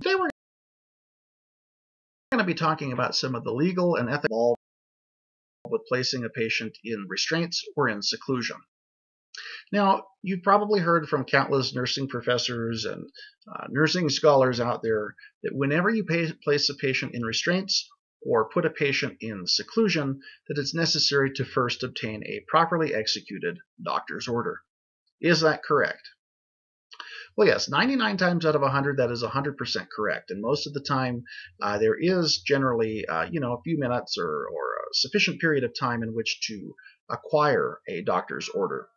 Today we're going to be talking about some of the legal and ethical involved with placing a patient in restraints or in seclusion. Now, you've probably heard from countless nursing professors and nursing scholars out there that whenever you place a patient in restraints or put a patient in seclusion, that it's necessary to first obtain a properly executed doctor's order. Is that correct? Well, yes, 99 times out of 100, that is 100% correct. And most of the time, there is generally, a few minutes or a sufficient period of time in which to acquire a doctor's order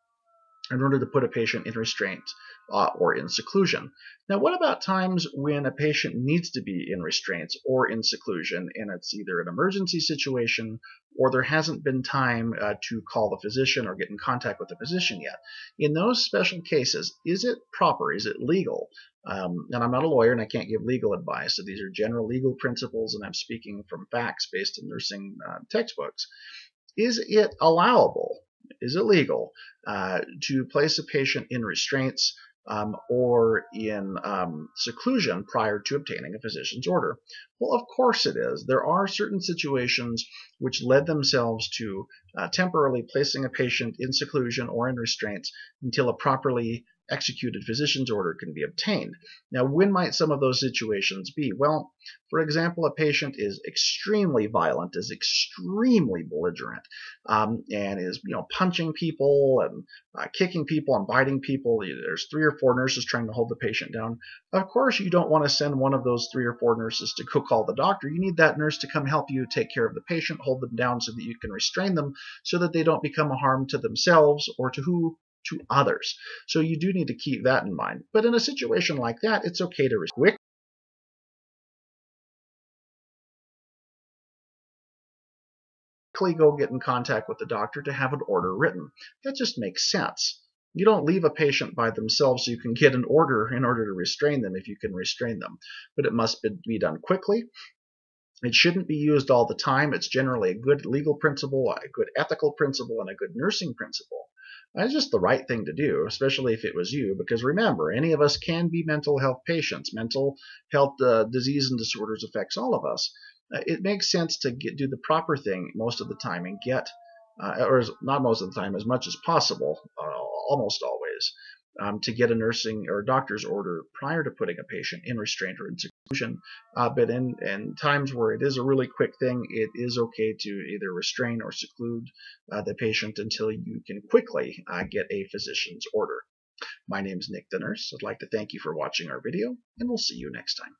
in order to put a patient in restraint or in seclusion. Now, what about times when a patient needs to be in restraints or in seclusion, and it's either an emergency situation or there hasn't been time to call the physician or get in contact with the physician yet? In those special cases, is it proper, is it legal? And I'm not a lawyer and I can't give legal advice, so these are general legal principles, and I'm speaking from facts based in nursing textbooks. Is it allowable? Is it legal to place a patient in restraints or in seclusion prior to obtaining a physician's order? Well, of course it is. There are certain situations which led themselves to temporarily placing a patient in seclusion or in restraints until a properly executed physician's order can be obtained. Now, when might some of those situations be? Well, for example, a patient is extremely violent, is extremely belligerent, and is punching people and kicking people and biting people. There's 3 or 4 nurses trying to hold the patient down. Of course, you don't want to send one of those 3 or 4 nurses to go call the doctor. You need that nurse to come help you take care of the patient, hold them down so that you can restrain them so that they don't become a harm to themselves or to others. So you do need to keep that in mind. But in a situation like that, it's okay to quickly go get in contact with the doctor to have an order written. That just makes sense. You don't leave a patient by themselves so you can get an order in order to restrain them if you can restrain them. But it must be done quickly. It shouldn't be used all the time. It's generally a good legal principle, a good ethical principle, and a good nursing principle. That's just the right thing to do, especially if it was you, because remember, any of us can be mental health patients. Mental health disease and disorders affects all of us. It makes sense to do the proper thing most of the time and get, or not most of the time, as much as possible, almost always, to get a nursing or doctor's order prior to putting a patient in restraint or in seclusion. But in times where it is a really quick thing, it is okay to either restrain or seclude the patient until you can quickly get a physician's order. My name is Nick the Nurse. I'd like to thank you for watching our video, and we'll see you next time.